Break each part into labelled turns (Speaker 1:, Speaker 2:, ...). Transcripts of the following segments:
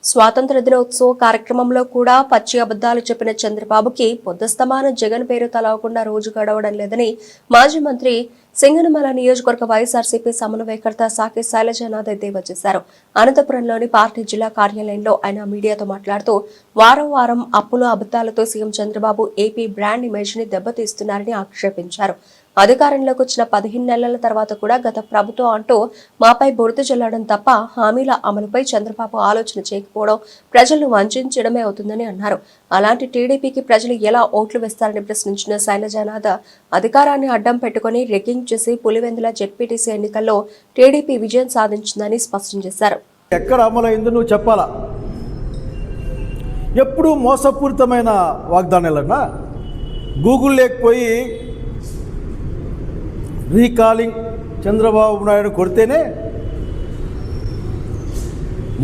Speaker 1: స్వాతంత్ర దినోత్సవ కార్యక్రమంలో కూడా పచ్చి అబద్దాలు చెప్పిన చంద్రబాబుకి పొద్దుస్తమాన జగన్ పేరు తలవకుండా రోజు గడవడం లేదని మాజీ మంత్రి సింగనమల నియోజకవర్గ వైఎస్ఆర్సీపీ సమన్వయకర్త సాకి శైలజనాథ్ ఎద్దేవా చేశారు. అనంతపురంలోని పార్టీ జిల్లా కార్యాలయంలో ఆయన మీడియాతో మాట్లాడుతూ వారం వారం అప్పుల అబద్దాలతో CM Chandrababu AP brand image ని దెబ్బతీస్తున్నారని ఆక్షేపించారు. అధికారంలోకి వచ్చిన 15 నెలల తర్వాత కూడా గత ప్రభుత్వం అంటూ మాపై బురద జల్లడం తప్ప హామీల అమలుపై చంద్రబాబు ఆలోచన చేయకపోవడం ప్రజలను వంచడమే అవుతుందని అన్నారు. అలాంటి టీడీపీకి ప్రజలు ఎలా ఓట్లు వేస్తారని ప్రశ్నించిన శైలజనాథ్ అధికారాన్ని అడ్డం పెట్టుకుని రిగ్గింగ్ చేసి పులివెందుల జెడ్పీటీసీ ఎన్నికల్లో టీడీపీ విజయం సాధించిందని స్పష్టం చేశారు.
Speaker 2: ఎక్కడ అమలైందో నువ్వు చెప్పాలా? ఎప్పుడు మోసపూరితమైన వాగ్దానాలన్నా గూగుల్ లేకపోయి రీకాలింగ్ చంద్రబాబు నాయుడు కొడితేనే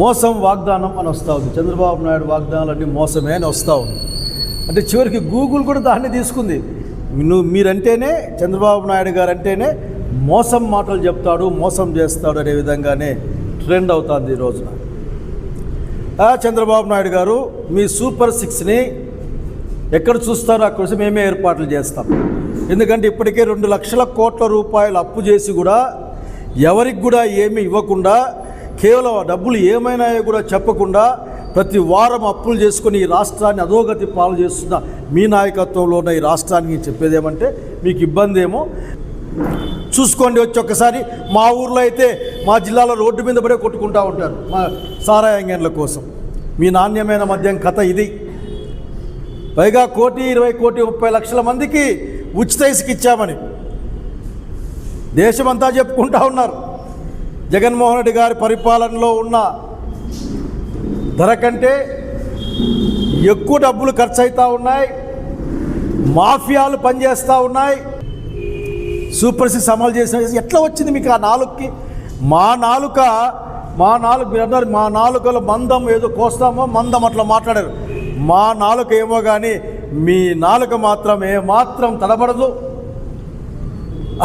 Speaker 2: మోసం వాగ్దానం అని వస్తూ ఉంది. చంద్రబాబు నాయుడు వాగ్దానాలన్నీ మోసమే అని వస్తూ ఉంది. అంటే చివరికి గూగుల్ కూడా దాన్ని తీసుకుంది. మీరంటేనే చంద్రబాబు నాయుడు గారు అంటేనే మోసం మాటలు చెప్తాడు, మోసం చేస్తాడు అనే విధంగానే ట్రెండ్ అవుతుంది ఈ రోజున. చంద్రబాబు నాయుడు గారు మీ సూపర్ 6ని ఎక్కడ చూస్తారో అక్కడ మేమే ఏర్పాట్లు చేస్తాం. ఎందుకంటే ఇప్పటికే 2 లక్షల కోట్ల రూపాయలు అప్పు చేసి కూడా ఎవరికి కూడా ఏమీ ఇవ్వకుండా కేవలం డబ్బులు ఏమైనాయో కూడా చెప్పకుండా ప్రతి వారం అప్పులు చేసుకుని ఈ రాష్ట్రాన్ని అధోగతి పాలు చేస్తున్న మీ నాయకత్వంలో ఉన్న ఈ రాష్ట్రానికి చెప్పేది ఏమంటే మీకు ఇబ్బంది ఏమో చూసుకోండి. వచ్చి ఒక్కసారి మా ఊర్లో అయితే మా జిల్లాలో రోడ్డు మీద పడే కొట్టుకుంటూ ఉంటారు మా సారాయంగన్ల కోసం. మీ నాణ్యమైన మద్యం కథ ఇది. పైగా 1,20,30,00,000 మందికి ఉచిత ఇసుక ఇచ్చామని దేశమంతా చెప్పుకుంటా ఉన్నారు. జగన్మోహన్ రెడ్డి గారి పరిపాలనలో ఉన్న ధర కంటే ఎక్కువ డబ్బులు ఖర్చు అవుతూ ఉన్నాయి. మాఫియాలు పనిచేస్తూ ఉన్నాయి. సూపర్ 6 అమలు చేసిన ఎట్లా వచ్చింది మీకు ఆ నాలుగుకి? మా నాలుకలో మందం ఏదో కోస్తామో మందం అట్లా మాట్లాడారు. మా నాలుక ఏమో కానీ మీ నాలుక మాత్రం ఏమాత్రం తడబడదు.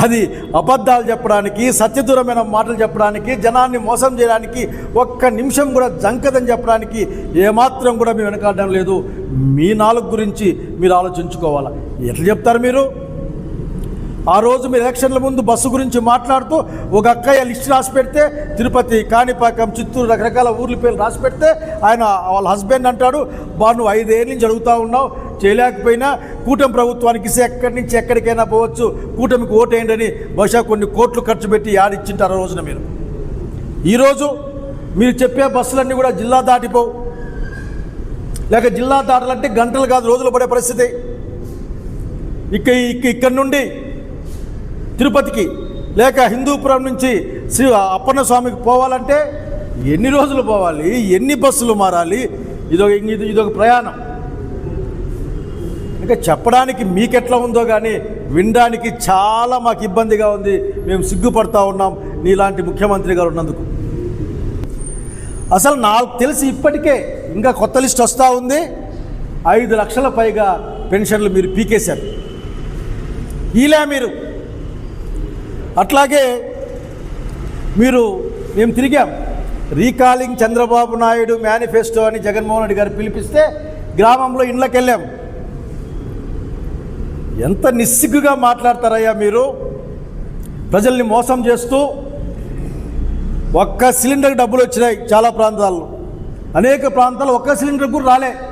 Speaker 2: అది అబద్ధాలు చెప్పడానికి, సత్యదూరమైన మాటలు చెప్పడానికి, జనాన్ని మోసం చేయడానికి ఒక్క నిమిషం కూడా జంకదని చెప్పడానికి ఏమాత్రం కూడా మేము వెనకాడడం లేదు. మీ నాలుక గురించి మీరు ఆలోచించుకోవాలా. ఎట్లా చెప్తారు మీరు? ఆ రోజు మీరు ఎలక్షన్ల ముందు బస్సు గురించి మాట్లాడుతూ ఒక అక్కయ్య లిస్ట్ రాసి పెడితే తిరుపతి, కాణిపాకం, చిత్తూరు రకరకాల ఊర్ల పేర్లు రాసి పెడితే ఆయన వాళ్ళ హస్బెండ్ అంటాడు, నువ్వు 5 ఏళ్ళ నుంచి అడుగుతూ ఉన్నావు, చేయలేకపోయినా కూటమి ప్రభుత్వానికి ఇస్తే ఎక్కడి నుంచి ఎక్కడికైనా పోవచ్చు, కూటమికి ఓటేయండి అని బహుశా కొన్ని కోట్లు ఖర్చు పెట్టి యాడిచ్చింటారు ఆ రోజున మీరు. ఈరోజు మీరు చెప్పే బస్సులన్నీ కూడా జిల్లా దాటిపోవు. లేక జిల్లా దాటాలంటే గంటలు కాదు రోజులు పడే పరిస్థితి. ఇక్కడి నుండి తిరుపతికి లేక హిందూపురం నుంచి శ్రీ అప్పన్న స్వామికి పోవాలంటే ఎన్ని రోజులు పోవాలి, ఎన్ని బస్సులు మారాలి? ఇదొక ప్రయాణం. ఇంకా చెప్పడానికి మీకెట్లా ఉందో కానీ వినడానికి చాలా మాకు ఇబ్బందిగా ఉంది. మేము సిగ్గుపడతా ఉన్నాం నీలాంటి ముఖ్యమంత్రి గారు ఉన్నందుకు. అసలు నాకు తెలిసి ఇప్పటికే ఇంకా కొత్త లిస్ట్ వస్తూ ఉంది. 5 లక్షల పైగా పెన్షన్లు మీరు పీకేశారు. ఇలా మీరు అట్లాగే మేము తిరిగాం. రీకాలింగ్ చంద్రబాబు నాయుడు మేనిఫెస్టో అని జగన్మోహన్ రెడ్డి గారు పిలిపిస్తే గ్రామంలో ఇళ్ళకి వెళ్ళాం. ఎంత నిస్సిగ్గుగా మాట్లాడతారయ్యా మీరు? ప్రజల్ని మోసం చేస్తూ ఒక్క సిలిండర్కి డబ్బులు వచ్చినాయి చాలా ప్రాంతాల్లో, అనేక ప్రాంతాల్లో ఒక్క సిలిండర్ కూడా రాలే.